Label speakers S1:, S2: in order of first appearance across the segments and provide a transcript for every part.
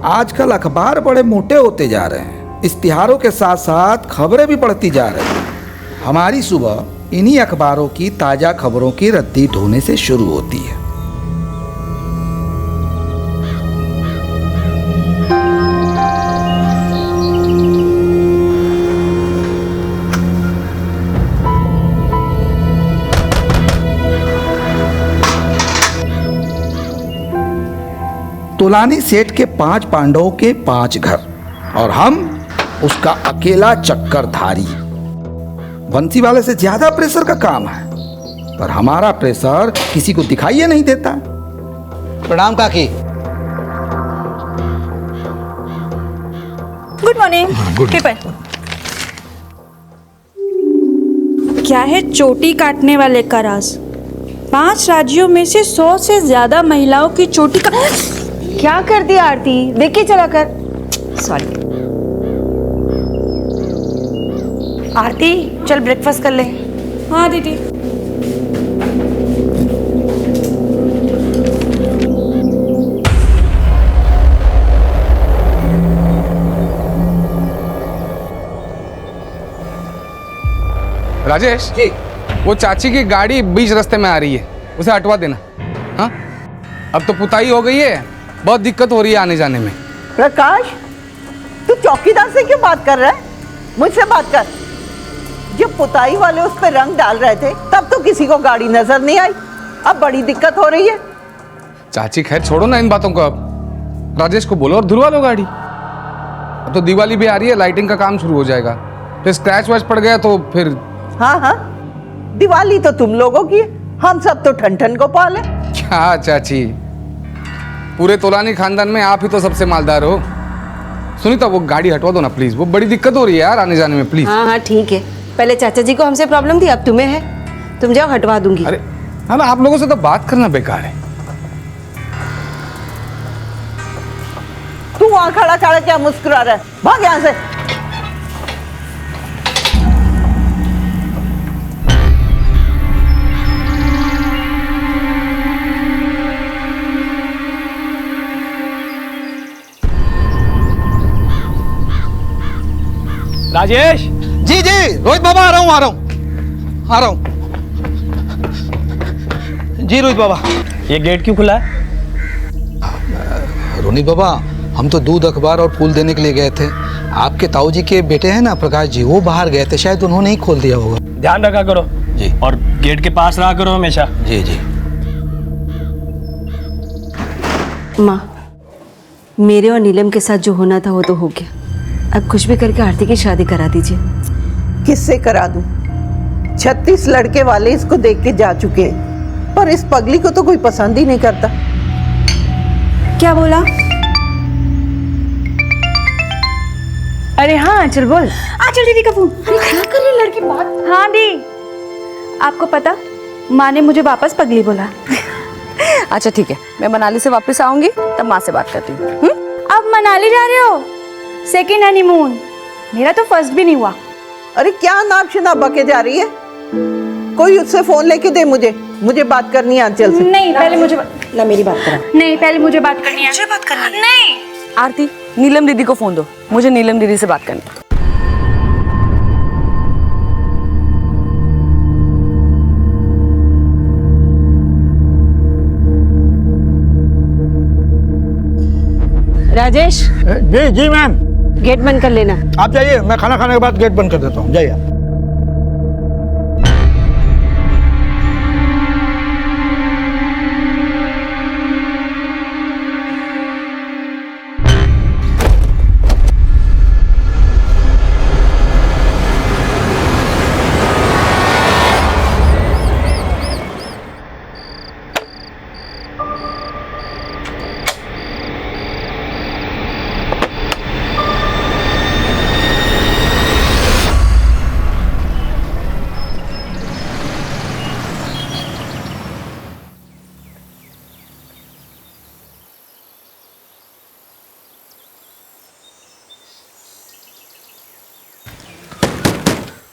S1: आजकल अखबार बड़े मोटे होते जा रहे हैं, इश्तिहारों के साथ साथ खबरें भी बढ़ती जा रही हैं। हमारी सुबह इन्हीं अखबारों की ताज़ा खबरों की रद्दी ढोने से शुरू होती है। तुलानी सेठ के 5 पांडवों के 5 घर और हम उसका अकेला चक्करधारी। बंसी वाले से ज्यादा प्रेशर का काम है, पर हमारा प्रेशर किसी को दिखाई नहीं देता।
S2: प्रणाम काकी।
S3: Good morning. पेपर क्या है? चोटी काटने वाले का राज। 5 राज्यों में से 100 से ज्यादा महिलाओं की चोटी का।
S4: क्या कर दी आरती? देखिए चला कर। सॉरी आरती, चल ब्रेकफास्ट कर ले।
S3: हाँ दीदी।
S5: राजेश जी, वो चाची की गाड़ी बीच रास्ते में आ रही है, उसे हटवा देना। हाँ, अब तो पुताई हो गई है, बहुत दिक्कत हो रही है आने जाने में।
S6: प्रकाश, तू चौकीदार से क्यों बात कर रहा है? मुझसे बात कर। जब पुताई वाले उस पर रंग डाल रहे थे तब तो किसी को गाड़ी नजर नहीं आई, अब बड़ी दिक्कत हो रही है।
S5: चाची खैर छोड़ो ना इन बातों को, अब राजेश को बोलो और धुलवा लो गाड़ी। अब तो दिवाली भी आ रही है, लाइटिंग का काम शुरू हो जाएगा, फिर स्क्रैच वैच पड़ गया तो फिर।
S6: हाँ हाँ, दिवाली तो तुम लोगों की है, हम सब तो ठन ठन को पाले।
S5: क्या चाची, पूरे तोलानी खानदान में आप ही तो सबसे मालदार हो। सुनीता, वो गाड़ी हटवा दो ना प्लीज, वो बड़ी दिक्कत हो रही है यार आने जाने में, प्लीज।
S4: हाँ हाँ ठीक है, पहले चाचा जी को हमसे प्रॉब्लम थी, अब तुम्हें है। तुम जाओ, हटवा दूंगी।
S5: अरे हाँ ना, आप लोगों से तो बात करना बेकार है।
S6: तू वहां खड़ा खड़ा क्या मुस्कुरा रहा है? भाग यहाँ से।
S2: राजेश
S1: जी जी रोहित बाबा, आ रहा हूँ। जी रोहित बाबा।
S2: ये गेट क्यों खुला है?
S1: रोहित बाबा, हम तो दूध, अखबार और फूल देने के लिए गए थे। आपके ताऊ जी के बेटे हैं ना प्रकाश जी, वो बाहर गए थे, शायद उन्होंने ही खोल दिया होगा।
S2: ध्यान रखा करो
S1: जी।
S2: और गेट के पास रहा करो हमेशा।
S1: जी जी।
S4: माँ, मेरे और नीलम के साथ जो होना था वो तो हो गया। अब कुछ भी करके आरती की शादी करा दीजिए।
S6: किससे करा दूं? 36 लड़के वाले इसको देख के जा चुके हैं, पर इस पगली को तो कोई पसंद ही नहीं करता।
S3: क्या बोला?
S4: अरे हाँ चल बोल।
S3: आंचल दीदी का फोन।
S4: क्या कर रही लड़की बात?
S3: हाँ दी, आपको पता, माँ ने मुझे वापस पगली बोला।
S4: अच्छा ठीक है, मैं मनाली से वापस आऊंगी तब माँ से बात करती हूँ।
S3: अब मनाली जा रहे हो? Second honeymoon. मेरा तो फर्स्ट भी नहीं हुआ।
S6: अरे क्या नाप शनाप बके जा रही है? कोई उससे फोन लेके दे, मुझे बात करनी है आंचल से।
S3: नहीं, पहले मुझे
S4: ना मेरी बात करा।
S3: नहीं, पहले मुझे बात करनी है। मुझे बात करनी है। नहीं
S4: आरती, नीलम दीदी को फोन दो, मुझे नीलम दीदी से बात करनी है। राजेश।
S7: जी जी मैम।
S4: गेट बंद कर लेना।
S7: आप जाइए, मैं खाना खाने के बाद गेट बंद कर देता हूँ, जाइए।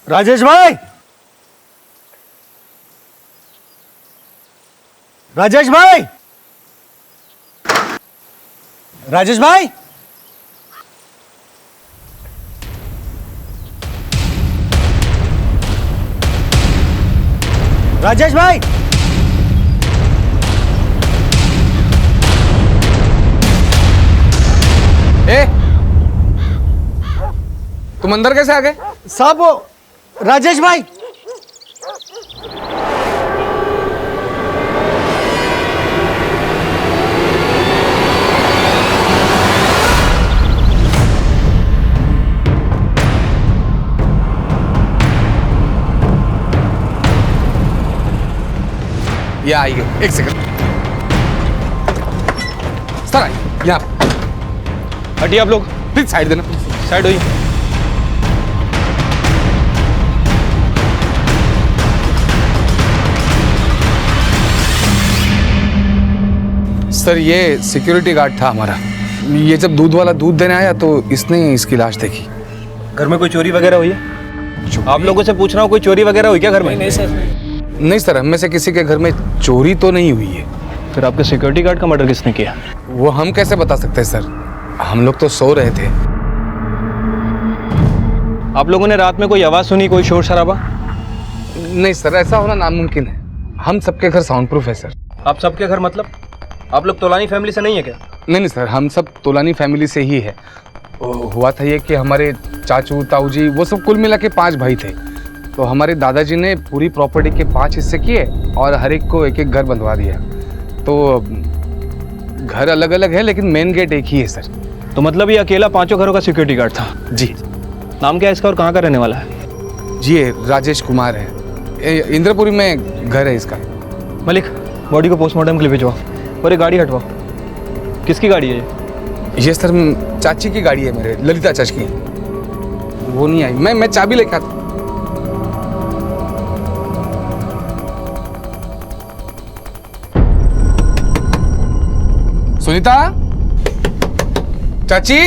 S7: राजेश भाई, राजेश भाई, राजेश भाई, राजेश भाई
S5: ए, तुम अंदर कैसे आ गए?
S7: साहब वो राजेश भाई
S5: ये आइए, एक सेकंड। सर आइए, यहाँ
S2: हटिए आप लोग,
S5: प्लीज साइड देना।
S2: साइड होइए।
S5: सर ये सिक्योरिटी गार्ड था हमारा। ये जब दूध वाला दूध देने आया तो इसने इसकी लाश देखी।
S2: घर में कोई चोरी वगैरह हुई है? आप लोगों से पूछ रहा हूँ, कोई चोरी वगैरह हुई क्या घर में? नहीं सर।
S5: नहीं सर, हम में से किसी के घर में चोरी तो नहीं हुई है।
S2: फिर आपके सिक्योरिटी गार्ड का मर्डर किसने किया?
S5: वो हम कैसे बता सकते हैं सर, हम लोग तो सो रहे थे।
S2: आप लोगों ने रात में कोई आवाज़ सुनी, कोई शोर शराबा?
S5: नहीं सर, ऐसा होना नामुमकिन है। हम सबके घर साउंड प्रूफ है सर।
S2: आप सबके घर मतलब आप लोग तोलानी फैमिली से नहीं है क्या?
S5: नहीं सर, हम सब तोलानी फैमिली से ही है। हुआ था ये कि हमारे चाचू ताऊ जी वो सब कुल मिला के 5 भाई थे। तो हमारे दादाजी ने पूरी प्रॉपर्टी के 5 हिस्से किए और हर एक को एक एक घर बनवा दिया। तो घर अलग अलग है लेकिन मेन गेट एक ही है सर।
S2: तो मतलब ये अकेला 5 घरों का सिक्योरिटी गार्ड था?
S5: जी।
S2: नाम क्या है इसका और कहाँ का रहने वाला है?
S5: जी ये राजेश कुमार है, इंद्रपुरी में घर है इसका।
S2: मलिक, बॉडी को पोस्टमार्टम के लिए भिजवाओ और ये गाड़ी हटवाओ। किसकी गाड़ी है
S5: ये सर चाची की गाड़ी है, मेरे ललिता चाची की। वो नहीं आई, मैं चाबी लेके आता। सुनीता चाची,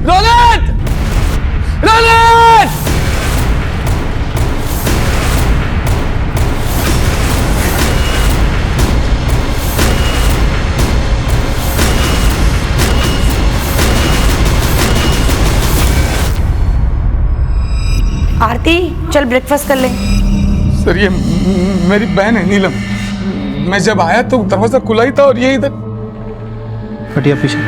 S5: रोनट रोनट,
S3: आरती, चल ब्रेकफास्ट कर ले।
S5: सर ये मेरी बहन है नीलम। मैं जब आया तो दरवाजा खुला ही था और ये इधर।
S2: हटिए पीछे।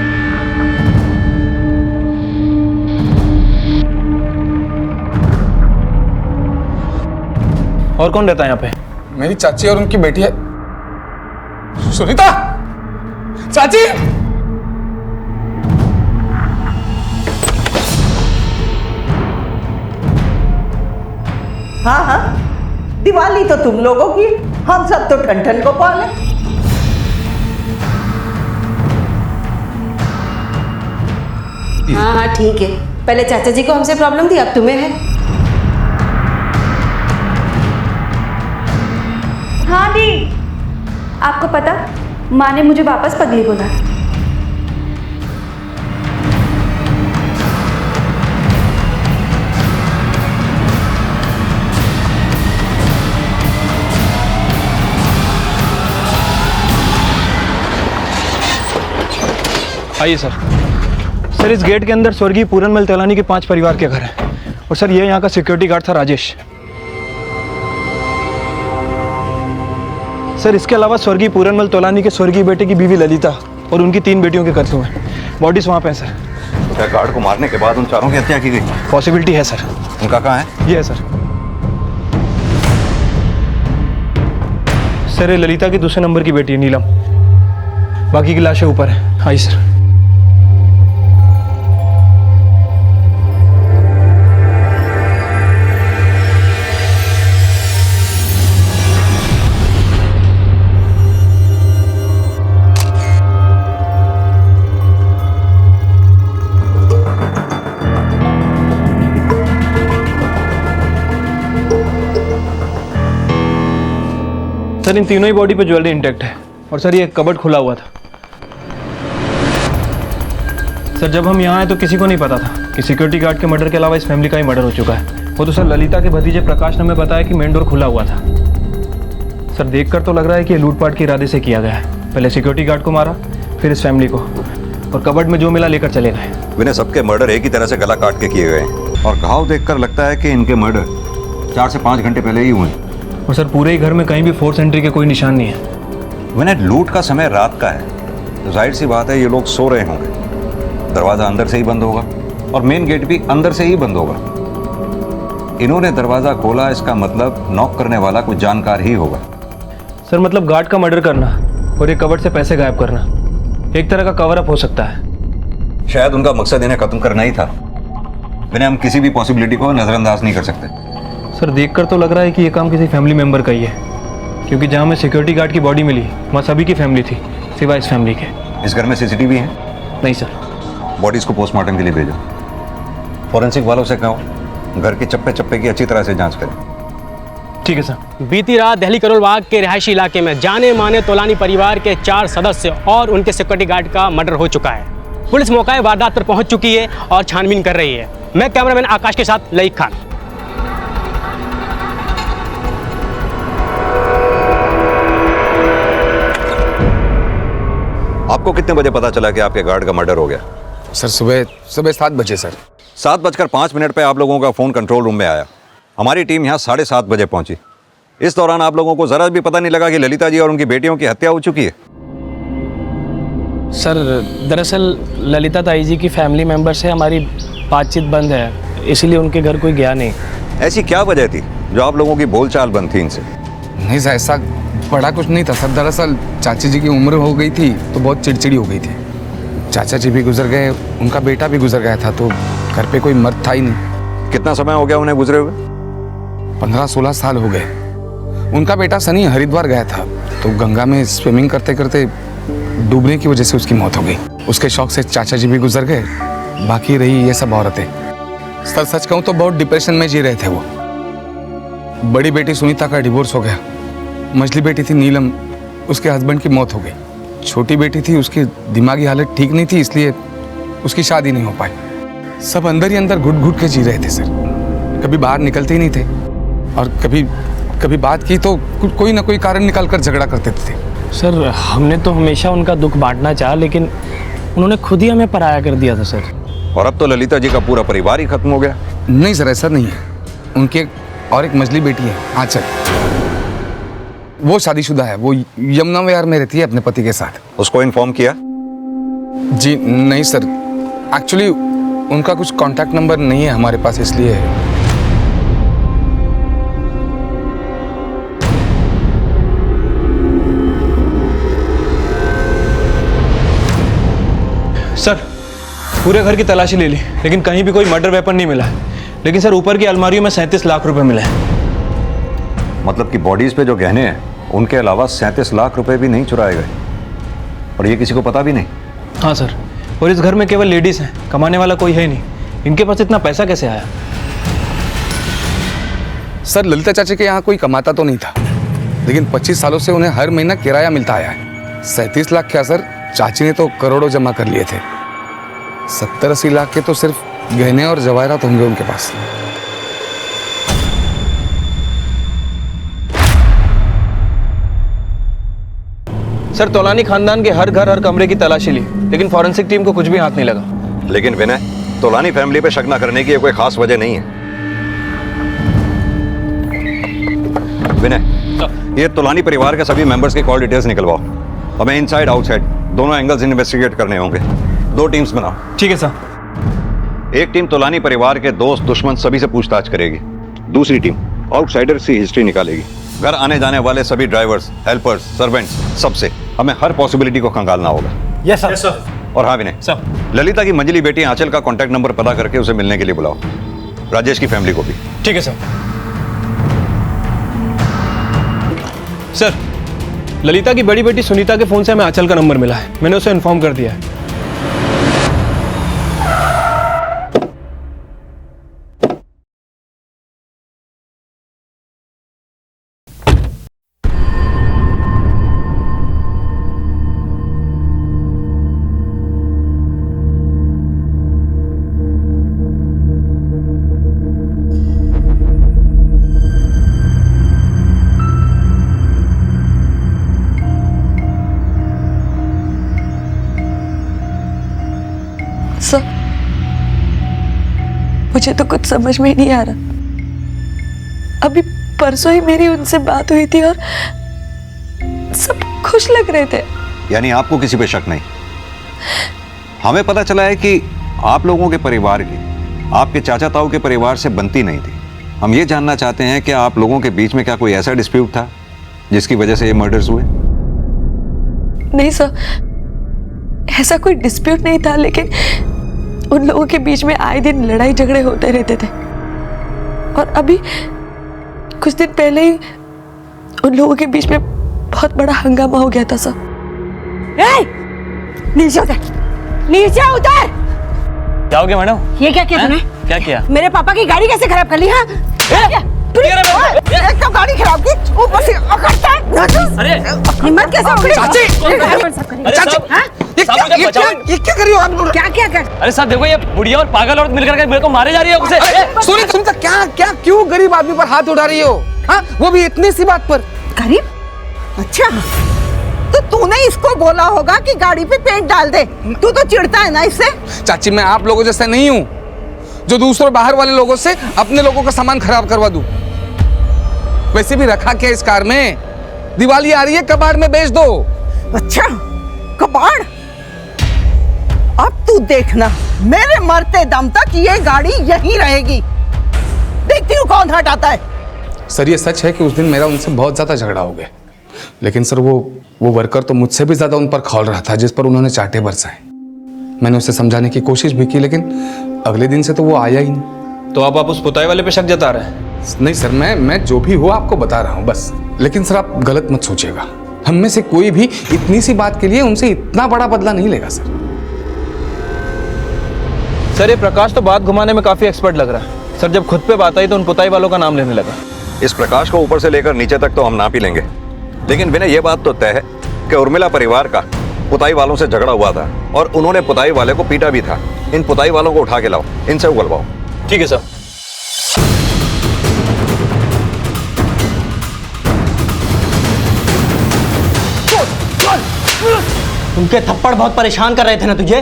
S2: और कौन रहता है यहाँ पे?
S5: मेरी चाची और उनकी बेटी है। सुनीता चाची,
S6: हाँ हाँ, दिवाली तो तुम लोगों की, हम सब तो ठन को पाले।
S4: हाँ हाँ ठीक है, पहले चाचा जी को हमसे प्रॉब्लम थी, अब तुम्हें है।
S3: हाँ दी, आपको पता, माँ ने मुझे वापस पगली बोला।
S2: आइए सर। सर इस गेट के अंदर स्वर्गीय पूरनमल तोलानी के 5 परिवार के घर हैं और सर ये यहाँ का सिक्योरिटी गार्ड था राजेश। सर इसके अलावा स्वर्गीय पूरनमल तोलानी के स्वर्गीय बेटे की बीवी ललिता और उनकी 3 बेटियों के कत्ल हुए। बॉडीज वहाँ पे हैं सर।
S8: क्या गार्ड को मारने के बाद उन चारों की हत्या की गई?
S2: पॉसिबिलिटी है सर।
S8: उनका कहाँ है?
S2: ये है सर। सर ये ललिता की दूसरे नंबर की बेटी है नीलम, बाकी की लाशें ऊपर है। आइए सर। सर इन तीनों ही बॉडी पे ज्वेलरी इंटैक्ट है और सर ये कबर्ड खुला हुआ था। सर जब हम यहाँ आए तो किसी को नहीं पता था कि सिक्योरिटी गार्ड के मर्डर के अलावा इस फैमिली का ही मर्डर हो चुका है। वो तो सर ललिता के भतीजे प्रकाश ने हमें बताया कि मेन डोर खुला हुआ था। सर देखकर तो लग रहा है कि ये लूटपाट के इरादे से किया गया है। पहले सिक्योरिटी गार्ड को मारा, फिर इस फैमिली को, और कबर्ड में जो मिला लेकर चले गए।
S8: विनय, सबके मर्डर एक ही तरह से गला काट के किए गए हैं। और घाव देखकर लगता है कि इनके मर्डर 4 से 5 घंटे पहले ही हुए हैं।
S2: और सर पूरे ही घर में कहीं भी फोर्स एंट्री के कोई निशान नहीं है।
S8: मैंने लूट का समय रात का है तो जाहिर सी बात है ये लोग सो रहे होंगे। दरवाज़ा अंदर से ही बंद होगा और मेन गेट भी अंदर से ही बंद होगा। इन्होंने दरवाज़ा खोला, इसका मतलब नॉक करने वाला कोई जानकार ही होगा।
S2: सर मतलब गार्ड का मर्डर करना और ये कवर्ड से पैसे गायब करना एक तरह का कवर अप हो सकता है।
S8: शायद उनका मकसद इन्हें खत्म करना ही था। मैंने हम किसी भी पॉसिबिलिटी को नज़रअंदाज नहीं कर सकते।
S2: सर देखकर तो लग रहा है कि ये काम किसी फैमिली मेंबर का ही है, क्योंकि जहाँ में सिक्योरिटी गार्ड की बॉडी मिली वहाँ सभी की फैमिली थी सिवाय इस फैमिली के।
S8: इस घर में सीसीटीवी है?
S2: नहीं सर।
S8: बॉडीज़ को पोस्टमार्टम के लिए भेजो। फॉरेंसिक वालों से कहो घर के चप्पे चप्पे की अच्छी तरह से जांच करें।
S2: ठीक है सर।
S9: बीती रात दिल्ली करोल बाग के रिहायशी इलाके में जाने माने तोलानी परिवार के 4 सदस्य और उनके सिक्योरिटी गार्ड का मर्डर हो चुका है। पुलिस मौके वारदात पर पहुंच चुकी है और छानबीन कर रही है। मैं कैमरामैन आकाश के साथ लईक खान।
S8: आपको कितने बजे पता चला कि आपके गार्ड का मर्डर हो गया?
S5: सर सुबह 7 बजे सर।
S8: 7:05 पे आप लोगों का फ़ोन कंट्रोल रूम में आया। हमारी टीम यहाँ 7:30 बजे पहुंची। इस दौरान आप लोगों को ज़रा भी पता नहीं लगा कि ललिता जी और उनकी बेटियों की हत्या हो चुकी है?
S9: सर दरअसल ललिता ताई जी की फैमिली मेंबर से हमारी बातचीत बंद है, इसीलिए उनके घर कोई गया नहीं।
S8: ऐसी क्या वजह थी जो आप लोगों की बोलचाल बंद थी इनसे?
S5: नहीं सर, ऐसा बड़ा कुछ नहीं था सर। दरअसल चाची जी की उम्र हो गई थी तो बहुत चिड़चिड़ी हो गई थी। चाचा जी भी गुजर गए, उनका बेटा भी गुजर गया था, तो घर पे कोई मर्द था ही नहीं।
S8: कितना समय हो गया उन्हें गुजरे हुए?
S5: 15-16 साल हो गए। उनका बेटा सनी हरिद्वार गया था तो गंगा में स्विमिंग करते करते डूबने की वजह से उसकी मौत हो गई। उसके शौक से चाचा जी भी गुजर गए, बाकी रही ये सब औरतें। सर सच कहूँ तो बहुत डिप्रेशन में जी रहे थे वो। बड़ी बेटी सुनीता का डिवोर्स हो गया, मझली बेटी थी नीलम, उसके हस्बैंड की मौत हो गई। छोटी बेटी थी, उसकी दिमागी हालत ठीक नहीं थी, इसलिए उसकी शादी नहीं हो पाई। सब अंदर ही अंदर घुट घुट के जी रहे थे सर। कभी बाहर निकलते ही नहीं थे और कभी बात की तो कोई ना कोई कारण निकाल कर झगड़ा करते थे।
S9: सर हमने तो हमेशा उनका दुख बांटना चाहा, लेकिन उन्होंने खुद ही हमें पराया कर दिया था सर।
S8: और अब तो ललिता जी का पूरा परिवार ही खत्म हो गया।
S5: नहीं सर, ऐसा नहीं है। उनके और एक मझली बेटी है आंचल, वो शादीशुदा है। वो यमुना विहार में रहती है अपने पति के साथ।
S8: उसको इन्फॉर्म किया?
S5: जी नहीं सर, एक्चुअली उनका कुछ कांटेक्ट नंबर नहीं है हमारे पास, इसलिए।
S2: सर पूरे घर की तलाशी ले ली लेकिन कहीं भी कोई मर्डर वेपन नहीं मिला है। लेकिन सर ऊपर की अलमारियों में 37 लाख रुपए मिले हैं।
S8: मतलब कि बॉडीज पे जो गहने हैं उनके अलावा 37 लाख रुपए भी नहीं चुराए गए और ये किसी को पता भी नहीं?
S2: हाँ सर, और इस घर में केवल लेडीज हैं, कमाने वाला कोई है नहीं। इनके पास इतना पैसा कैसे आया?
S5: सर ललिता चाचा के यहाँ कोई कमाता तो नहीं था, लेकिन 25 सालों से उन्हें हर महीना किराया मिलता आया है। 37 लाख क्या सर, चाची ने तो करोड़ों जमा कर लिए थे। 70-80 लाख के तो सिर्फ गहने और जवाहरात होंगे उनके पास।
S2: सर तौलानी खानदान के हर घर हर कमरे की तलाशी ली लेकिन फॉरेंसिक टीम को कुछ भी हाथ नहीं लगा।
S8: लेकिन विनय, तोलानी फैमिली पे शक न करने की कोई खास वजह नहीं है। विनय, ये तोलानी परिवार के सभी मेंबर्स की कॉल डिटेल्स निकलवाओ। हमें इनसाइड आउटसाइड दोनों एंगल्स इन्वेस्टिगेट करने होंगे। 2 टीम्स बनाओ।
S2: ठीक है सर।
S8: एक टीम तोलानी परिवार के दोस्त दुश्मन सभी से पूछताछ करेगी, दूसरी टीम आउटसाइडर्स की हिस्ट्री निकालेगी। घर आने जाने वाले सभी ड्राइवर्स, हेल्पर्स, सर्वेंट्स, सबसे हमें हर पॉसिबिलिटी को खंगालना होगा।
S9: Yes sir.
S8: और हाँ विनय
S2: सर,
S8: ललिता की मंजली बेटी आंचल का कांटेक्ट नंबर पता करके उसे मिलने के लिए बुलाओ। राजेश की फैमिली को भी।
S2: ठीक है सर। सर ललिता की बड़ी बेटी सुनीता के फोन से हमें आंचल का नंबर मिला है, मैंने उसे इन्फॉर्म कर दिया है।
S3: मुझे तो कुछ समझ में ही नहीं आ रहा। अभी परसों ही मेरी उनसे बात हुई थी और सब खुश लग रहे थे।
S8: यानी आपको किसी पे शक नहीं? हमें पता चला है कि आप लोगों के परिवार की आपके चाचा ताऊ के परिवार से बनती नहीं थी। हम ये जानना चाहते हैं कि आप लोगों के बीच में क्या कोई ऐसा डिस्प्यूट था जिसकी वजह से ये मर्डर्स हुए?
S3: नहीं सर, ऐसा कोई डिस्प्यूट नहीं था, लेकिन उन लोगों के बीच में आए दिन लड़ाई झगड़े होते रहते थे। और अभी कुछ दिन पहले ही उन लोगों के बीच में बहुत बड़ा हंगामा हो गया था सर।
S6: नीचे उतर, नीचे उतर।
S9: क्या हो गया मैडम?
S6: ये क्या किया तूने?
S9: क्या किया?
S6: मेरे पापा की गाड़ी कैसे खराब कर ली? हाँ, एक तो गाड़ी खराब की, ऊपर से अकड़ता है।
S9: अरे
S6: हिम्मत कैसे हो गई?
S9: चाची,
S5: ये क्या कर रही हो आप लोग?
S6: क्या क्या कर?
S9: अरे साहब देखो, ये बुढ़िया और पागल औरत मिलकर के मेरे को मारे जा रही है उसे।
S5: सुनीता, क्या क्यों गरीब आदमी पर हाथ उठा रही हो? हाँ, वो भी इतनी सी बात पर।
S6: गरीब? अच्छा, तो तूने इसको बोला होगा कि गाड़ी पे पेंट डाल दे। तू तो चिढ़ता है ना इससे।
S5: चाची, मैं आप लोगों जैसा नहीं हूँ जो दूसरों बाहर वाले लोगों से अपने लोगों का सामान खराब करवा दूं। वैसे भी रखा क्या इस कार में? दिवाली आ रही है, कबाड़ में बेच दो।
S6: अच्छा, कबाड़? अब तू देखना, मेरे मरते दम तक ये गाड़ी यहीं रहेगी। देखती हूँ कौन हटाता है।
S5: सर, ये सच है कि उस दिन मेरा उनसे बहुत ज्यादा झगड़ा हो गया, लेकिन सर वो वर्कर तो मुझसे भी ज्यादा उन पर खौल रहा था, जिस पर उन्होंने चांटे बरसाए। मैंने उसे समझाने की कोशिश भी की, लेकिन अगले दिन से तो वो आया ही नहीं।
S2: तो आप उस पुताई वाले पे शक जता रहे हैं?
S5: नहीं सर, मैं जो भी हुआ आपको बता रहा हूँ बस। लेकिन सर, आप गलत मत सोचिएगा, हम में से कोई भी इतनी सी बात के लिए उनसे इतना बड़ा बदला नहीं लेगा सर।
S2: सर, ये प्रकाश तो बात घुमाने में काफी एक्सपर्ट लग रहा है। सर, जब खुद पे बात आई तो उन पुताई वालों का नाम लेने लगा।
S8: इस प्रकाश को ऊपर से लेकर नीचे तक तो हम नाप ही लेंगे, लेकिन विनय ये बात तो तय है कि उर्मिला परिवार का पुताई वालों से झगड़ा हुआ था और उन्होंने पुताई वाले को पीटा भी था। इन पुताई वालों को उठा के लाओ, इनसे उगलवाओ।
S2: ठीक है सर।
S9: उनके थप्पड़ बहुत परेशान कर रहे थे ना तुझे,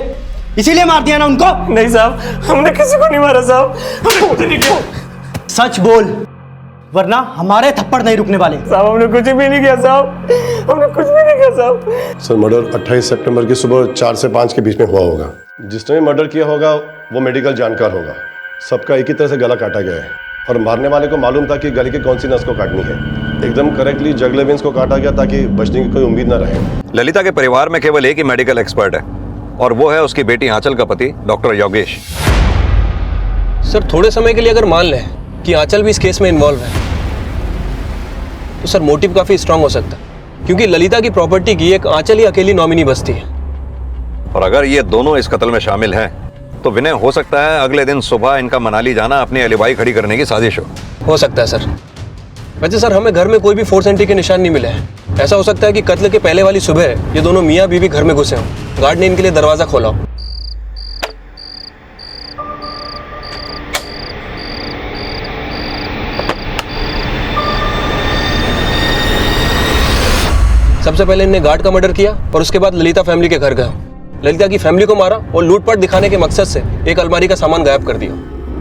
S9: इसीलिए मार दिया ना उनको?
S2: नहीं साहब, हमने किसी को नहीं मारा साहब, हमने कुछ नहीं किया।
S9: सच बोल, वरना हमारे थप्पड़ नहीं रुकने वाले।
S2: साहब, हमने कुछ भी नहीं किया साहब, हमने कुछ भी नहीं किया साहब।
S10: सर, मर्डर 28 सितंबर की सुबह 4 से 5 के बीच में हुआ होगा। जिसने मर्डर किया होगा वो मेडिकल जानकार होगा। सबका एक ही तरह से गला काटा गया है और मारने वाले को मालूम था कि गले की कौन सी नस को काटनी है। एकदम करेक्टली जगले वेंस को काटा गया ताकि बचने की कोई उम्मीद न रहे।
S8: ललिता के परिवार में केवल एक ही मेडिकल एक्सपर्ट है और वो है उसकी बेटी आंचल का पति डॉक्टर योगेश।
S2: सर, थोड़े समय के लिए अगर मान लें कि आंचल भी इस केस में इन्वॉल्व है तो सर मोटिव काफी स्ट्रांग हो सकता है, क्योंकि ललिता की प्रॉपर्टी की एक आंचल ही अकेली नॉमिनी बचती है।
S8: और अगर ये दोनों इस कत्ल में शामिल हैं तो विनय हो सकता है अगले दिन सुबह इनका मनाली जाना अपनी एलिबाई खड़ी करने की साजिश हो
S2: सकता है सर। वैसे सर, हमें घर में कोई भी फोर्स एंट्री के निशान नहीं मिले हैं। ऐसा हो सकता है कि कत्ल के पहले वाली सुबह ये दोनों मियाँ बीवी घर में घुसे हों। गार्ड ने इनके लिए दरवाजा खोला हो। सबसे पहले इनने गार्ड का मर्डर किया और उसके बाद ललिता फैमिली के घर गए। ललिता की फैमिली को मारा और लूटपाट दिखाने के मकसद से एक अलमारी का सामान गायब कर दिया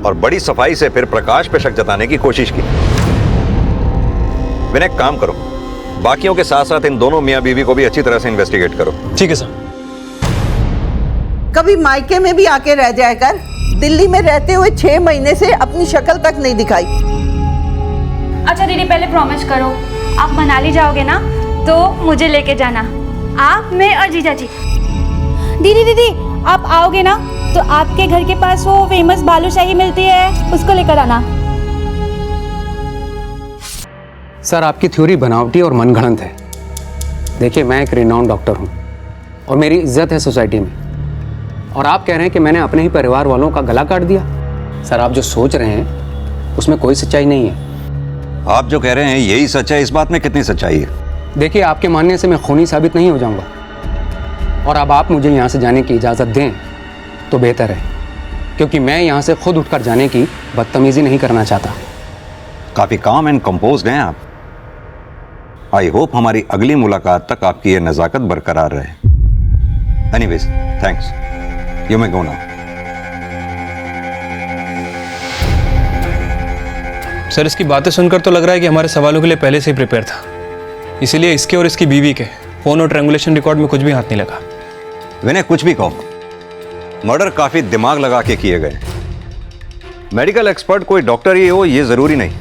S8: और बड़ी सफाई से फिर प्रकाश पे शक जताने की कोशिश की। विनय, काम करो, बाकियों के साथ साथ इन दोनों मियाँ बीवी को भी अच्छी तरह से इन्वेस्टिगेट करो।
S2: ठीक है सर।
S6: कभी मायके में भी आके रह जाया कर। दिल्ली में रहते हुए 6 महीने से अपनी शक्ल तक नहीं दिखाई।
S3: अच्छा दीदी, पहले प्रॉमिस करो, आप मनाली जाओगे ना तो मुझे लेके जाना, आप, मैं और जीजा जी। दीदी, आप आओगे ना तो आपके घर के पास वो फेमस बालूशाही मिलती है, उसको लेकर आना।
S11: सर, आपकी थ्योरी बनावटी और मनगढ़ंत है। देखिए, मैं एक रिनाउंड डॉक्टर हूँ और मेरी इज्जत है सोसाइटी में, और आप कह रहे हैं कि मैंने अपने ही परिवार वालों का गला काट दिया। सर, आप जो सोच रहे हैं उसमें कोई सच्चाई नहीं है।
S8: आप जो कह रहे हैं यही सच है, इस बात में कितनी सच्चाई है?
S11: देखिए, आपके मानने से मैं खूनी साबित नहीं हो जाऊंगा, और अब आप मुझे यहाँ से जाने की इजाज़त दें तो बेहतर है, क्योंकि मैं यहाँ से खुद उठकर जाने की बदतमीजी नहीं करना चाहता।
S8: काफ़ी काम एंड कंपोज्ड हैं आप। आई होप हमारी अगली मुलाकात तक आपकी ये नज़ाकत बरकरार रहे। Anyways, thanks, you may go now.
S2: Sir इसकी बातें सुनकर तो लग रहा है कि हमारे सवालों के लिए पहले से ही प्रिपेयर था, इसीलिए इसके और इसकी बीवी के फोन और ट्रैंगुलेशन रिकॉर्ड में कुछ भी हाथ नहीं लगा।
S8: विनय, कुछ भी कहो, मर्डर काफी दिमाग लगा के किए गए। मेडिकल एक्सपर्ट कोई डॉक्टर ही हो ये जरूरी नहीं,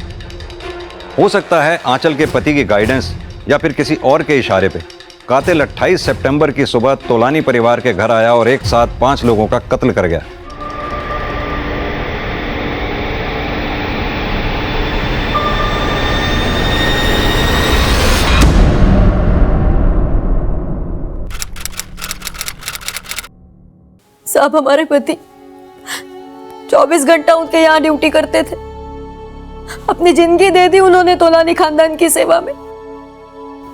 S8: हो सकता है आंचल के पति की गाइडेंस या फिर किसी और के इशारे पे कातिल 28 सितंबर की सुबह तोलानी परिवार के घर आया और एक साथ 5 लोगों का कत्ल कर गया।
S3: साहब, हमारे पति 24 घंटा उनके यहाँ ड्यूटी करते थे। अपनी जिंदगी दे दी उन्होंने तोलानी खानदान की सेवा में,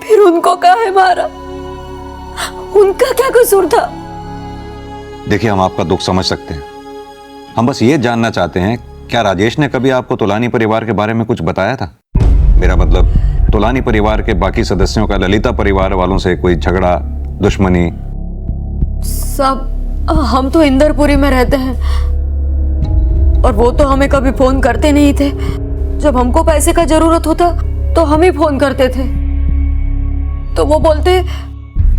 S3: फिर उनको काहे मारा? उनका क्या कसूर था?
S8: देखिए, हम आपका दुख समझ सकते हैं, हम बस ये जानना चाहते हैं, क्या राजेश ने कभी आपको तोलानी परिवार के बारे में कुछ बताया था? मेरा मतलब, तोलानी परिवार के बाकी सदस्यों का ललिता परिवार वालों से कोई झगड़ा, दुश्मनी?
S3: साहब, हम तो इंदरपुरी में रहते हैं और वो तो हमें कभी फोन करते नहीं थे। जब हमको पैसे का जरूरत होता तो हम ही फोन करते थे, तो वो बोलते,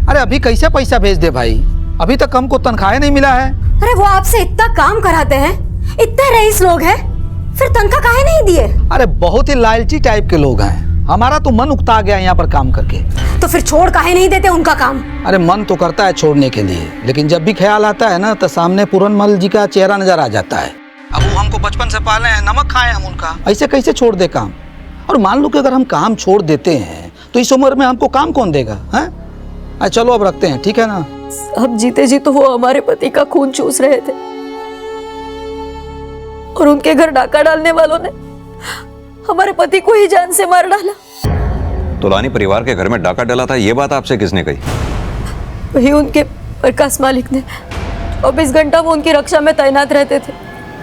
S1: अरे अभी कैसे पैसा भेज दे भाई, अभी तक हमको तनख्वाह नहीं मिला है।
S12: अरे वो आपसे इतना काम कराते हैं, इतने रईस लोग हैं, फिर तनख्वाह काहे नहीं दिए?
S1: अरे बहुत ही लालची टाइप के लोग हैं, हमारा तो मन उकता गया यहाँ पर काम करके।
S12: तो फिर छोड़ काहे नहीं देते उनका काम?
S1: अरे मन तो करता है छोड़ने के लिए, लेकिन जब भी ख्याल आता है ना तो सामने पूरनमल जी का चेहरा नजर आ जाता है। अब वो हमको बचपन से पाले हैं, नमक खाए हम उनका, ऐसे कैसे छोड़ दे काम? और मान लो कि अगर हम काम छोड़ देते हैं तो इस उम्र में हमको काम कौन देगा? हैं? चलो अब रखते हैं, ठीक है ना?
S3: अब जीते जी तो वो हमारे पति का खून चूस रहे थे और उनके घर डाका डालने वालों ने हमारे पति को ही जान से मार डाला।
S8: तोलानी परिवार के घर में डाका डाला था, ये बात आपसे किसने कही?
S3: वही उनके प्रकाश मालिक ने। 24 घंटा वो उनकी रक्षा में तैनात रहते थे,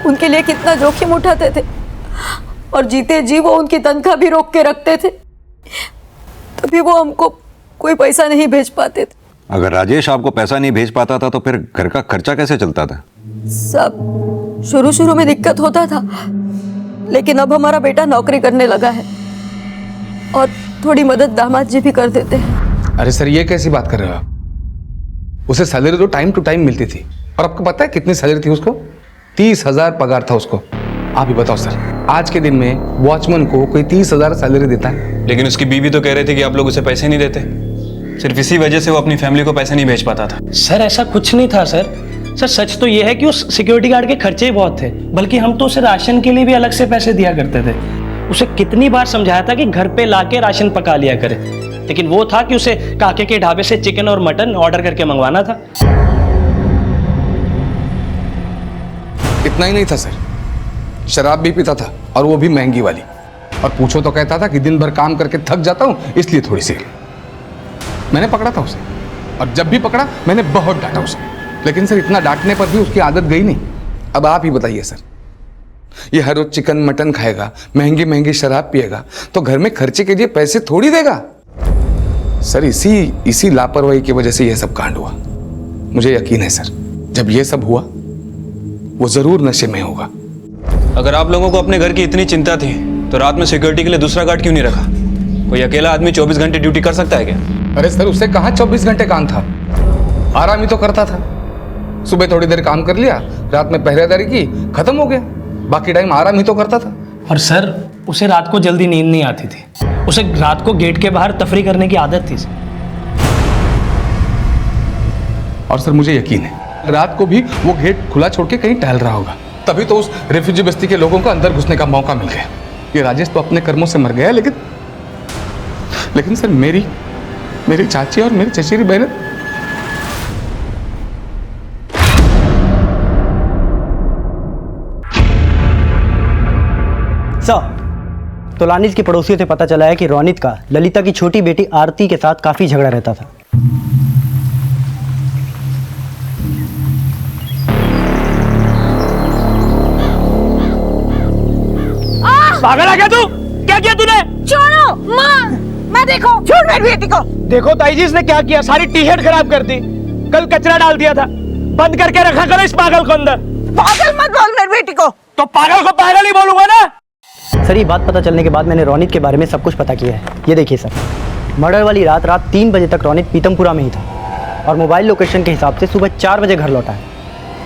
S3: उनके लिए कितना जोखिम उठाते थे और जीते जी वो उनकी तनख्वाह भी रोक के रखते थे, तभी वो हमको कोई पैसा नहीं भेज पाते थे।
S8: अगर राजेश आपको पैसा नहीं भेज पाता था तो फिर घर का खर्चा कैसे चलता था?
S3: सब शुरू शुरू में दिक्कत होता था, लेकिन अब हमारा बेटा नौकरी करने लगा है और थोड़ी मदद दामाद जी भी कर देते हैं।
S5: अरे सर, ये कैसी बात कर रहे हो आप? उसे सैलरी तो टाइम टू टाइम मिलती थी, और आपको पता है कितनी सैलरी थी उसको? 30,000 पगार था उसको। आप ही बताओ सर, आज के दिन में वॉचमैन को कोई 30,000 सैलरी देता है?
S2: लेकिन उसकी बीवी तो कह रहे थे कि आप लोग उसे पैसे नहीं देते, सिर्फ इसी वजह से वो अपनी फैमिली को पैसे नहीं भेज पाता था।
S9: सर ऐसा कुछ नहीं था सर। सच तो यह है कि उस सिक्योरिटी गार्ड के खर्चे ही बहुत थे, बल्कि हम तो उसे राशन के लिए भी अलग से पैसे दिया करते थे। उसे कितनी बार समझाया था कि घर पे लाके राशन पका लिया करे, लेकिन वो था कि उसे काके के ढाबे से चिकन और मटन ऑर्डर करके मंगवाना था।
S5: इतना ही नहीं था सर, शराब भी पीता था, और वो भी महंगी वाली। और पूछो तो कहता था कि दिन भर काम करके थक जाता हूं, इसलिए थोड़ी सी। मैंने पकड़ा था उसे, और जब भी पकड़ा मैंने बहुत डांटा उसे, लेकिन सर इतना डांटने पर भी उसकी आदत गई नहीं। अब आप ही बताइए सर, ये हर रोज चिकन मटन खाएगा, महंगी महंगी शराब पिएगा, तो घर में खर्चे के लिए पैसे थोड़ी देगा? सर इसी लापरवाही की वजह से यह सब कांड हुआ। मुझे यकीन है सर, जब यह सब हुआ वो जरूर नशे में होगा।
S2: अगर आप लोगों को अपने घर की इतनी चिंता थी तो रात में सिक्योरिटी के लिए दूसरा गार्ड क्यों नहीं रखा? कोई अकेला आदमी 24 घंटे ड्यूटी कर सकता है क्या?
S5: अरे सर, उससे कहाँ 24 घंटे काम था, आराम ही तो करता था। सुबह थोड़ी देर काम कर लिया, रात में पहरेदारी की, खत्म हो गया, बाकी टाइम आराम ही तो करता था।
S9: और सर उसे रात को जल्दी नींद नहीं आती थी, उसे रात को गेट के बाहर तफरी करने की आदत थी।
S5: और सर मुझे यकीन है रात को भी वो गेट खुला छोड़ के कहीं टहल रहा होगा, तभी तो उस रेफ्यूजी बस्ती के लोगों को अंदर घुसने का मौका मिल गया। ये राजेश तो अपने कर्मों से मर गया, लेकिन सर मेरी चाची और मेरी चचेरी बहन।
S9: सर, तोलानी की पड़ोसियों से पता चला है कि रोनित का ललिता की छोटी बेटी आरती के साथ काफी झगड़ा रहता था। पागल है क्या तू? क्या किया तूने?
S12: छोड़ो माँ, मैं देखो, छोड़ मेरी बेटी को।
S9: देखो ताई जी, इसने क्या किया, सारी टी शर्ट खराब कर दी, कल कचरा डाल दिया था, बंद करके रखा करो इस पागल को अंदर।
S6: पागल मत बोल मेरी बेटी को।
S9: तो पागल को पागल ही बोलूंगा ना।
S13: सर ये बात पता चलने के बाद मैंने रोनित के बारे में सब कुछ पता किया है। ये देखिए सर, मर्डर वाली रात 3 बजे तक रोनित पीतमपुरा में ही था और मोबाइल लोकेशन के हिसाब से सुबह 4 बजे घर लौटा है।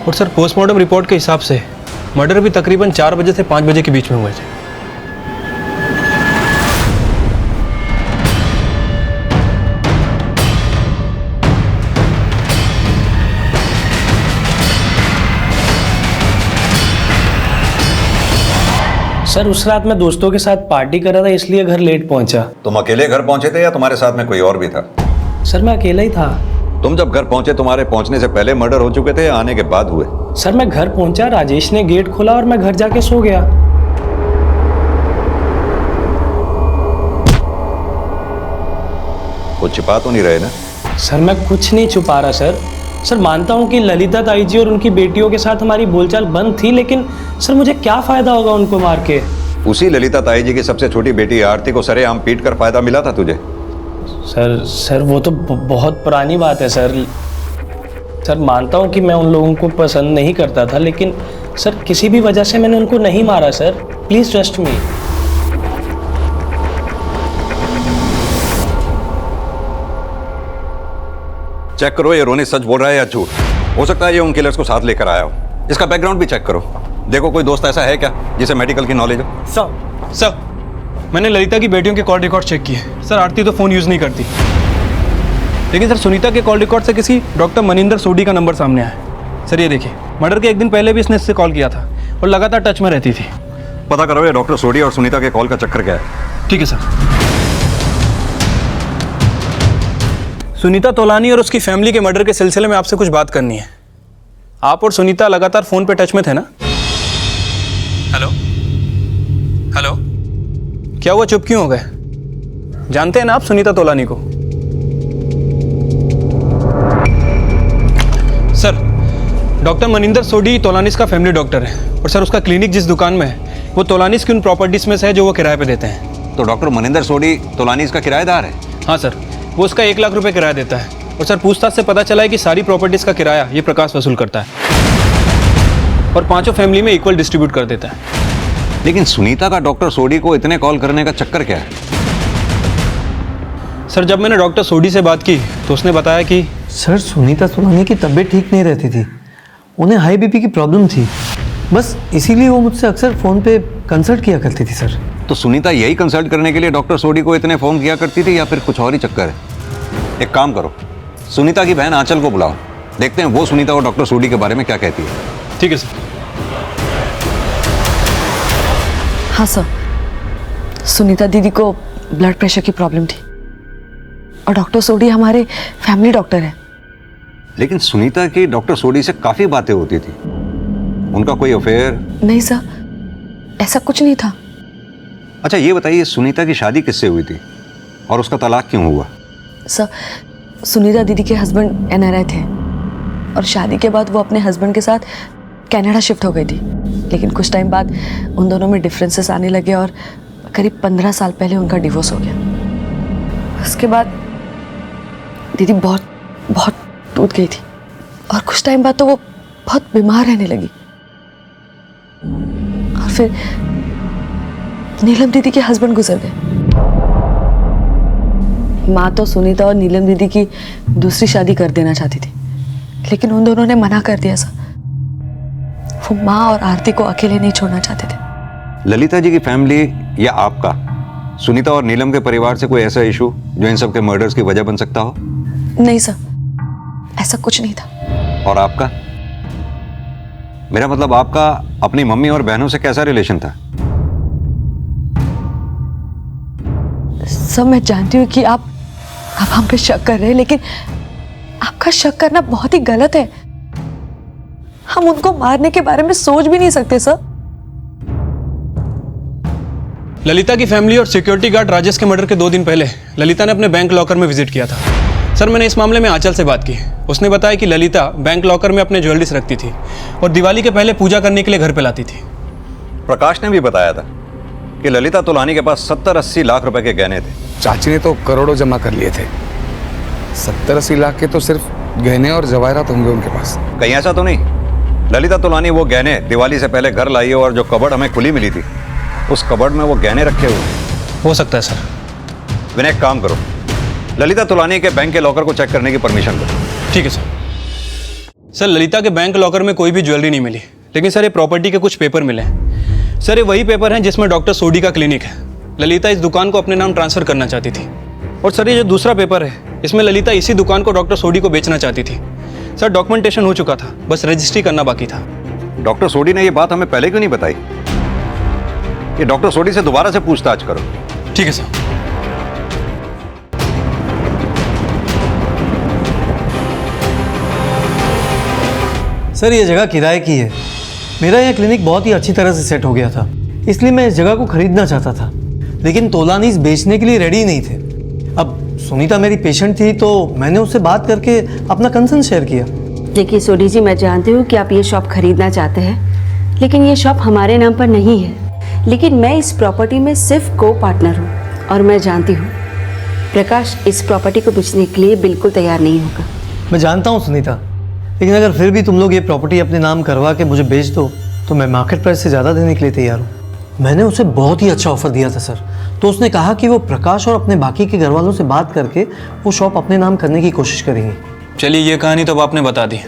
S2: और सर पोस्टमार्टम रिपोर्ट के हिसाब से मर्डर भी तकरीबन 4 बजे से 5 बजे के बीच में हुए थे।
S14: सर उस रात मैं दोस्तों के साथ पार्टी कर रहा था इसलिए घर लेट पहुंचा।
S8: तुम अकेले घर पहुंचे थे या तुम्हारे साथ में कोई और भी था?
S14: सर मैं अकेला ही था।
S8: तुम जब घर पहुंचे तुम्हारे पहुंचने से पहले मर्डर हो चुके थे या आने के बाद हुए?
S14: सर मैं घर पहुंचा, राजेश ने गेट खोला और मैं घर जाके सो गया।
S8: कुछ छिपा तो नहीं रहे ना?
S14: सर मैं कुछ नहीं छुपा रहा सर। सर मानता हूँ कि ललिता ताई जी और उनकी बेटियों के साथ हमारी बोलचाल बंद थी, लेकिन सर मुझे क्या फायदा होगा उनको मार के।
S8: उसी ललिता ताई जी की सबसे छोटी बेटी आरती को सरेआम पीट कर फायदा मिला था तुझे?
S14: सर वो तो बहुत पुरानी बात है सर। सर मानता हूँ कि मैं उन लोगों को पसंद नहीं करता था, लेकिन सर किसी भी वजह से मैंने उनको नहीं मारा sir. Please trust me.
S8: Check करो ये रोनित सच बोल रहा है या झूठ। हो सकता है ये उन किलर्स को साथ लेकर आया हो। इसका बैकग्राउंड भी चेक करो, देखो कोई दोस्त ऐसा है क्या जिसे मेडिकल की नॉलेज हो।
S2: सर मैंने ललिता की बेटियों के कॉल रिकॉर्ड चेक किए। सर आरती तो फ़ोन यूज़ नहीं करती, लेकिन सर सुनीता के कॉल रिकॉर्ड से किसी डॉक्टर मनिंदर सोडी का नंबर सामने आया। सर ये देखिए, मर्डर के एक दिन पहले भी इसने इससे कॉल किया था और लगातार टच में रहती थी।
S8: पता करो ये डॉक्टर सोडी और सुनीता के कॉल का चक्कर क्या है।
S2: ठीक है सर। सुनीता तोलानी और उसकी फैमिली के मर्डर के सिलसिले में आपसे कुछ बात करनी है। आप और सुनीता लगातार फ़ोन पे टच में थे ना? हेलो हेलो, क्या हुआ, चुप क्यों हो गए? जानते हैं ना आप सुनीता तोलानी को? सर डॉक्टर मनिंदर सोडी तोलानीस का फैमिली डॉक्टर है और सर उसका क्लिनिक जिस दुकान में है वो तोलानीस की उन प्रॉपर्टीज में से है जो वो किराए पे देते हैं।
S8: तो डॉक्टर मनिंदर सोडी तोलानीस का किराएदार है?
S2: हाँ सर, वो उसका 1 लाख रुपए किराया देता है और सर पूछताछ से पता चला है कि सारी प्रॉपर्टीज का किराया ये प्रकाश वसूल करता है और 5 फैमिली में इक्वल डिस्ट्रीब्यूट कर देता है।
S8: लेकिन सुनीता का डॉक्टर सोडी को इतने कॉल करने का चक्कर क्या है?
S2: सर जब मैंने डॉक्टर सोडी से बात की तो उसने बताया कि
S15: सर सुनीता तोलानी की तबीयत ठीक नहीं रहती थी, उन्हें हाई बीपी की प्रॉब्लम थी, बस इसीलिए वो मुझसे अक्सर फ़ोन पे कंसल्ट किया करती थी। सर
S8: तो सुनीता यही कंसल्ट करने के लिए डॉक्टर सोडी को इतने फ़ोन किया करती थी या फिर कुछ और ही चक्कर है? एक काम करो, सुनीता की बहन आंचल को बुलाओ, देखते हैं वो सुनीता और डॉक्टर सोडी के बारे में क्या कहती है।
S2: ठीक है सर।
S3: हाँ सर, सुनीता दीदी को ब्लड प्रेशर की प्रॉब्लम थी और डॉक्टर सोडी हमारे फैमिली डॉक्टर हैं।
S8: लेकिन सुनीता की डॉक्टर सोडी से काफ़ी बातें होती थी, उनका कोई अफेयर?
S3: नहीं सर, ऐसा कुछ नहीं था।
S8: अच्छा ये बताइए सुनीता की शादी किससे हुई थी और उसका तलाक क्यों हुआ?
S3: सर सुनीता दीदी के हस्बैंड NRI थे और शादी के बाद वो अपने हस्बैंड के साथ कनाडा शिफ्ट हो गई थी, लेकिन कुछ टाइम बाद उन दोनों में डिफरेंसेस आने लगे और करीब 15 साल पहले उनका डिवोर्स हो गया। उसके बाद दीदी बहुत टूट गई थी और कुछ टाइम बाद तो वो बहुत बीमार रहने लगी और फिर नीलम दीदी के हस्बैंड गुजर गए। माँ तो सुनीता और नीलम दीदी की दूसरी शादी कर देना चाहती थी, लेकिन उन दोनों ने मना कर दिया सर। वो माँ और आरती को अकेले नहीं छोड़ना चाहते थे।
S8: ललिता जी की फैमिली या आपका सुनीता और नीलम के परिवार से कोई ऐसा इशू जो इन सब के मर्डर्स की वजह बन सकता हो?
S3: नहीं सर, ऐसा कुछ नहीं था।
S8: और आपका? मेरा मतलब आपका अपनी मम्मी और बहनों से कैसा रिलेशन था?
S3: सर मैं जानती हूँ कि आप हम पे शक कर रहे हैं, लेकिन आपका शक करना बहुत ही गलत है। हम उनको मारने के बारे में सोच भी नहीं सकते सर।
S2: ललिता की फैमिली और सिक्योरिटी गार्ड राजेश के मर्डर के 2 दिन पहले ललिता ने अपने बैंक लॉकर में विजिट किया था। सर मैंने इस मामले में आंचल से बात की, उसने बताया कि ललिता बैंक लॉकर में अपने ज्वेलरीज रखती थी और दिवाली के पहले पूजा करने के लिए घर पे लाती थी।
S8: प्रकाश ने भी बताया था कि ललिता तोलानी के पास 70-80 लाख रुपए के गहने थे।
S5: चाची ने तो करोड़ों जमा कर लिए थे, 70-80 लाख के तो सिर्फ गहने और जवाहरात होंगे उनके पास।
S8: कहीं ऐसा तो नहीं ललिता तोलानी वो गहने दिवाली से पहले घर लाई हो और जो कबर्ड हमें खुली मिली थी उस कबर्ड में वो गहने रखे हुए हैं।
S2: हो सकता है सर।
S8: विनय, एक काम करो, ललिता तुलानी के बैंक के लॉकर को चेक करने की परमिशन दो।
S2: ठीक है सर। सर, ललिता के बैंक लॉकर में कोई भी ज्वेलरी नहीं मिली, लेकिन सर ये प्रॉपर्टी के कुछ पेपर मिले हैं। सर, ये वही पेपर हैं जिसमें डॉक्टर सोडी का क्लिनिक है। ललिता इस दुकान को अपने नाम ट्रांसफर करना चाहती थी। और सर, ये जो दूसरा पेपर है, इसमें ललिता इसी दुकान को डॉक्टर सोडी को बेचना चाहती थी। सर, डॉक्यूमेंटेशन हो चुका था, बस रजिस्ट्री करना बाकी था।
S8: डॉक्टर सोडी ने ये बात हमें पहले क्यों नहीं बताई? ये डॉक्टर सोडी से दोबारा से पूछताछ करो।
S2: ठीक है सर।
S15: सर, ये जगह किराए की है। मेरा यह क्लिनिक बहुत ही अच्छी तरह से सेट हो गया था, इसलिए मैं इस जगह को खरीदना चाहता था, लेकिन तोलानीस बेचने के लिए रेडी नहीं थे। अब सुनीता मेरी पेशेंट थी, तो मैंने उससे बात करके अपना कंसर्न शेयर किया।
S4: देखिए सोडी जी, मैं जानती हूँ कि आप ये शॉप खरीदना चाहते हैं, लेकिन ये शॉप हमारे नाम पर नहीं है। लेकिन मैं इस प्रॉपर्टी में सिर्फ को पार्टनर हूँ, और मैं जानती हूँ प्रकाश इस प्रॉपर्टी को बेचने के लिए बिल्कुल तैयार नहीं होगा।
S15: मैं जानता हूँ सुनीता, लेकिन अगर फिर भी तुम लोग ये प्रॉपर्टी अपने नाम करवा के मुझे बेच दो तो मैं मार्केट प्राइस से ज़्यादा देने के लिए तैयार हूँ। मैंने उसे बहुत ही अच्छा ऑफर दिया था सर, तो उसने कहा कि वो प्रकाश और अपने बाकी के घर वालों से बात करके वो शॉप अपने नाम करने की कोशिश करेंगे।
S2: चलिए, ये कहानी तो अब आपने बता दी।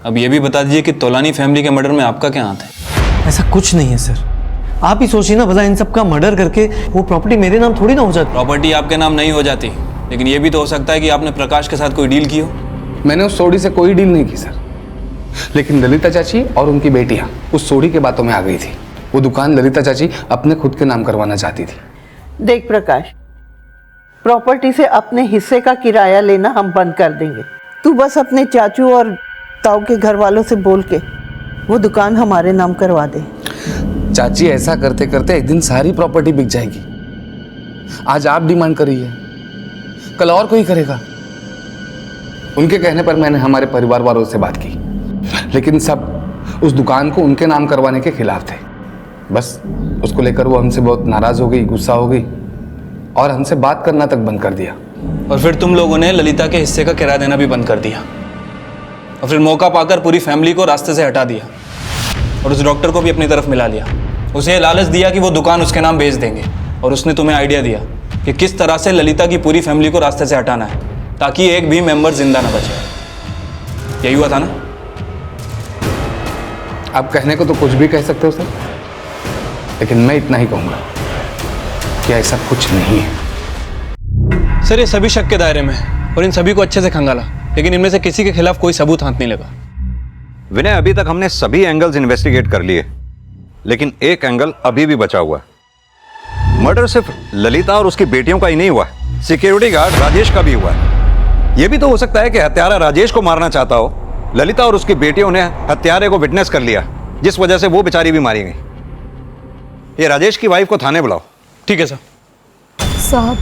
S2: अब ये भी बता दीजिए कि तोलानी फैमिली के मर्डर में आपका क्या हाथ है?
S15: ऐसा कुछ नहीं है सर, आप ही सोचिए ना, भला इन सब का मर्डर करके वो प्रॉपर्टी मेरे नाम थोड़ी ना हो जाती।
S2: प्रॉपर्टी आपके नाम नहीं हो जाती, लेकिन ये भी तो हो सकता है कि आपने प्रकाश के साथ कोई डील की हो।
S5: मैंने उस सोडी से कोई डील नहीं की सर, लेकिन ललिता चाची और उनकी बेटियां उस सोडी के बातों में आ गई थी। वो दुकान ललिता चाची अपने खुद के नाम करवाना चाहती थी।
S6: देख प्रकाश, प्रॉपर्टी से अपने हिस्से का किराया लेना हम बंद कर देंगे। तू बस अपने चाचू और ताऊ के घर वालों से बोल के वो दुकान हमारे नाम करवा दे।
S5: चाची, ऐसा करते करते एक दिन सारी प्रॉपर्टी बिक जाएगी। आज आप डिमांड कर रही है, कल और कोई करेगा। उनके कहने पर मैंने हमारे परिवार वालों से बात की, लेकिन सब उस दुकान को उनके नाम करवाने के खिलाफ थे। बस उसको लेकर वो हमसे बहुत नाराज हो गई, गुस्सा हो गई और हमसे बात करना तक बंद कर दिया।
S2: और फिर तुम लोगों ने ललिता के हिस्से का किराया देना भी बंद कर दिया, और फिर मौका पाकर पूरी फैमिली को रास्ते से हटा दिया और उस डॉक्टर को भी अपनी तरफ मिला लिया। उसे लालच दिया कि वो दुकान उसके नाम बेच देंगे, और उसने तुम्हें आइडिया दिया कि किस तरह से ललिता की पूरी फैमिली को रास्ते से हटाना है ताकि एक भी मेंबर जिंदा ना बचे। यही हुआ था ना?
S5: आप कहने को तो कुछ भी कह सकते हो सर, लेकिन मैं इतना ही कहूंगा कि ऐसा कुछ नहीं है।
S2: सर, ये सभी शक के दायरे में है और इन सभी को अच्छे से खंगाला, लेकिन इनमें से किसी के खिलाफ कोई सबूत हाथ नहीं लगा।
S8: विनय, अभी तक हमने सभी एंगल्स इन्वेस्टिगेट कर लिए, लेकिन एक एंगल अभी भी बचा हुआ है। मर्डर सिर्फ ललिता और उसकी बेटियों का ही नहीं हुआ, सिक्योरिटी गार्ड राजेश का भी हुआ है। यह भी तो हो सकता है कि हत्यारा राजेश को मारना चाहता हो। ललिता और उसकी बेटियों ने हत्यारे को विटनेस कर लिया, जिस वजह से वो बेचारी भी मारी गई। ये राजेश की वाइफ को थाने बुलाओ।
S2: ठीक है सर।
S12: साहब,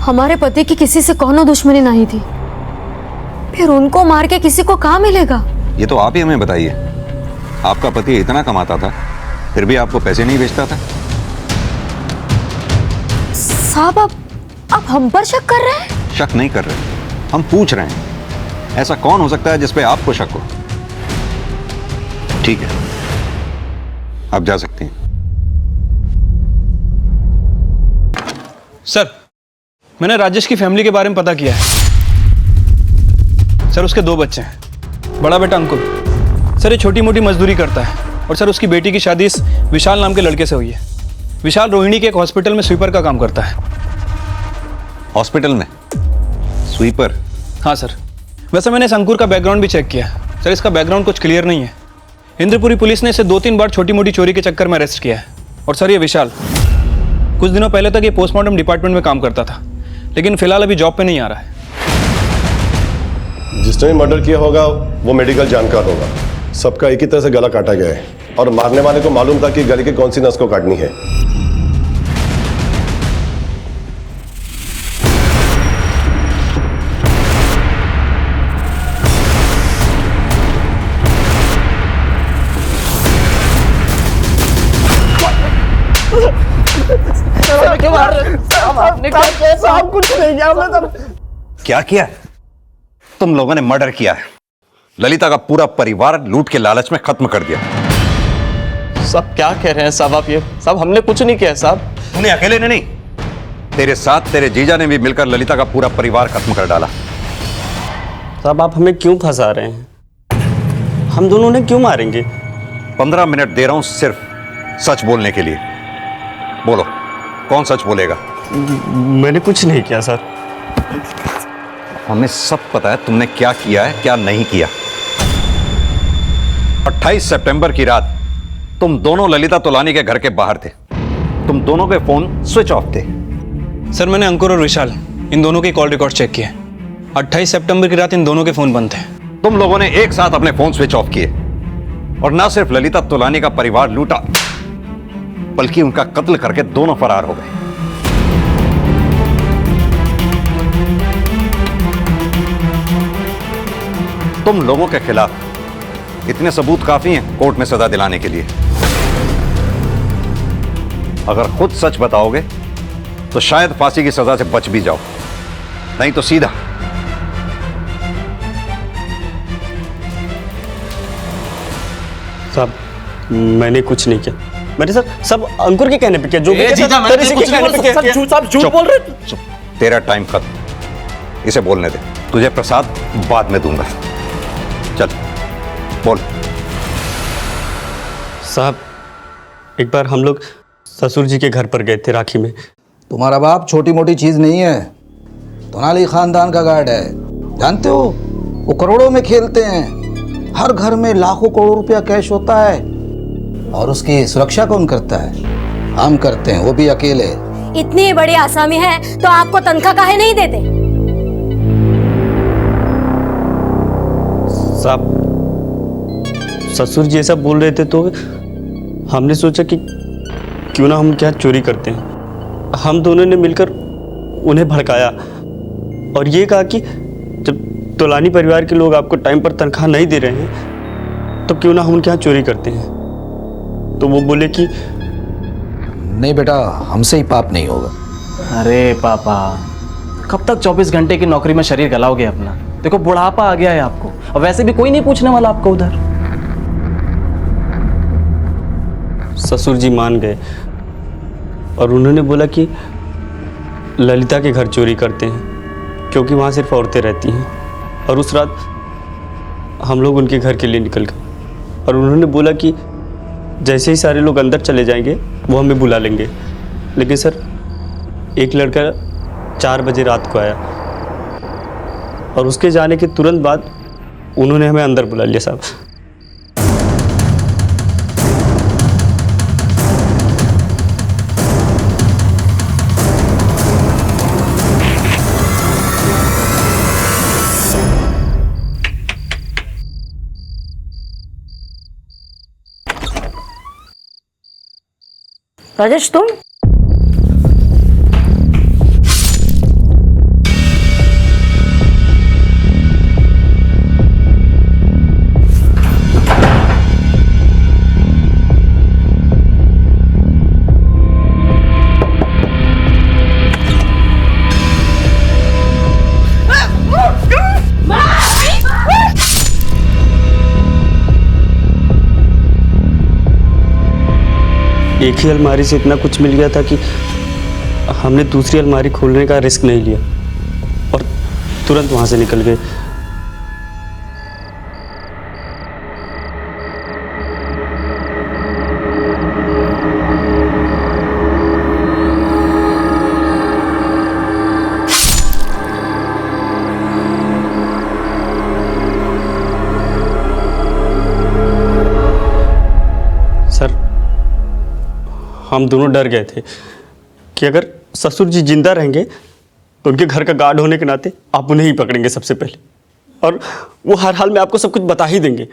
S12: हमारे पति की किसी से कौनो दुश्मनी नहीं थी, फिर उनको मार के किसी को कहाँ मिलेगा?
S8: ये तो आप ही हमें बताइए। आपका पति इतना कमाता था, फिर भी आपको पैसे नहीं भेजता था।
S12: साहब, आप हम पर शक कर रहे हैं?
S8: शक नहीं कर रहे, हम पूछ रहे हैं ऐसा कौन हो सकता है जिस पे आपको शक हो। ठीक है, आप जा सकते हैं।
S2: सर, मैंने राजेश की फैमिली के बारे में पता किया है। सर, उसके 2 बच्चे हैं। बड़ा बेटा अंकुर, सर ये छोटी मोटी मजदूरी करता है, और सर उसकी बेटी की शादी इस विशाल नाम के लड़के से हुई है। विशाल रोहिणी के एक हॉस्पिटल में स्वीपर का काम करता है।
S8: हॉस्पिटल में स्वीपर?
S2: हाँ सर। वैसे मैंने इस अंकुर का बैकग्राउंड भी चेक किया। सर, इसका बैकग्राउंड कुछ क्लियर नहीं है। इंद्रपुरी पुलिस ने इसे 2-3 बार छोटी मोटी चोरी के चक्कर में अरेस्ट किया है। और सर, ये विशाल कुछ दिनों पहले तक ये पोस्टमार्टम डिपार्टमेंट में काम करता था, लेकिन फिलहाल अभी जॉब पे नहीं आ रहा है।
S10: जिसने मर्डर किया होगा वो मेडिकल जानकार होगा। सबका एक ही तरह से गला काटा गया है, और मारने वाले को मालूम था कि गले की कौन सी नस को काटनी है।
S8: क्या किया? तुम लोगों ने मर्डर किया है। ललिता का पूरा परिवार लूट के लालच में खत्म कर दिया।
S16: साहब क्या कह रहे हैं साहब आप ये? साहब हमने कुछ नहीं किया है साहब।
S8: तूने अकेले ने नहीं, तेरे साथ तेरे जीजा ने भी मिलकर ललिता का पूरा परिवार खत्म कर डाला।
S16: साहब आप हमें क्यों फंसा रहे हैं? हम दोनों ने क्यों मारेंगे?
S8: 15 मिनट दे रहा हूं सिर्फ सच बोलने के लिए। बोलो, कौन सच बोलेगा?
S16: मैंने कुछ नहीं किया सर।
S8: हमें सब पता है तुमने क्या किया है क्या नहीं किया। 28 सितंबर की रात तुम दोनों ललिता तोलानी के घर के बाहर थे। तुम दोनों के फोन स्विच ऑफ थे।
S2: सर मैंने अंकुर और विशाल इन दोनों के कॉल रिकॉर्ड चेक किए। 28 सितंबर की रात इन दोनों के फोन बंद थे।
S8: तुम लोगों ने एक साथ अपने फोन स्विच ऑफ किए और ना सिर्फ ललिता तोलानी का परिवार लूटा, बल्कि उनका कत्ल करके दोनों फरार हो गए। तुम लोगों के खिलाफ इतने सबूत काफी हैं कोर्ट में सजा दिलाने के लिए। अगर खुद सच बताओगे तो शायद फांसी की सजा से बच भी जाओ, नहीं तो सीधा।
S16: साहब मैंने कुछ नहीं किया। मैंने सर सब अंकुर के कहने पे किया। जो भी
S8: जीजा, मैंने कुछ नहीं बोला।
S16: साहब झूठ बोल रहे।
S8: चुप, तेरा टाइम खत्म। इसे बोलने दे, तुझे प्रसाद बाद में दूंगा। चल बोल।
S16: साहब एक बार हम लोग ससुर जी के घर पर गए थे राखी में।
S1: तुम्हारा बाप छोटी मोटी चीज नहीं है, तोनाली खानदान का गार्ड है। जानते हो वो करोड़ों में खेलते हैं, हर घर में लाखों करोड़ रुपया कैश होता है और उसकी सुरक्षा कौन करता है? हम करते हैं, वो भी अकेले।
S12: इतनी बड़ी आसामी है तो आपको तनख्वाह काहे नहीं देते?
S16: साहब ससुर जी ऐसा बोल रहे थे तो हमने सोचा कि क्यों ना हम क्या चोरी करते हैं। हम दोनों ने मिलकर उन्हें भड़काया और ये कहा कि जब तोलानी परिवार के लोग आपको टाइम पर तनख्वाह नहीं दे रहे हैं तो क्यों ना हम उनके यहाँ चोरी करते हैं। तो वो बोले कि
S1: नहीं बेटा, हमसे ही पाप नहीं होगा।
S17: अरे पापा, कब तक 24 घंटे की नौकरी में शरीर गलाओगे अपना? देखो बुढ़ापा आ गया है आपको, और वैसे भी कोई नहीं पूछने वाला आपको उधर।
S16: ससुर जी मान गए और उन्होंने बोला कि ललिता के घर चोरी करते हैं क्योंकि वहाँ सिर्फ औरतें रहती हैं। और उस रात हम लोग उनके घर के लिए निकल गए और उन्होंने बोला कि जैसे ही सारे लोग अंदर चले जाएंगे वो हमें बुला लेंगे। लेकिन सर एक लड़का 4 बजे रात को आया और उसके जाने के तुरंत बाद उन्होंने हमें अंदर बुला लिया साहब।
S12: राजेश तुम?
S16: एक ही अलमारी से इतना कुछ मिल गया था कि हमने दूसरी अलमारी खोलने का रिस्क नहीं लिया और तुरंत वहां से निकल गए। सर हम दोनों डर गए थे कि अगर ससुर जी जिंदा रहेंगे तो उनके घर का गार्ड होने के नाते आप उन्हें ही पकड़ेंगे सबसे पहले और वो हर हाल में आपको सब कुछ बता ही देंगे।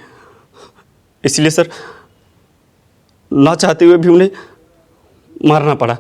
S16: इसलिए सर ना चाहते हुए भी उन्हें मारना पड़ा।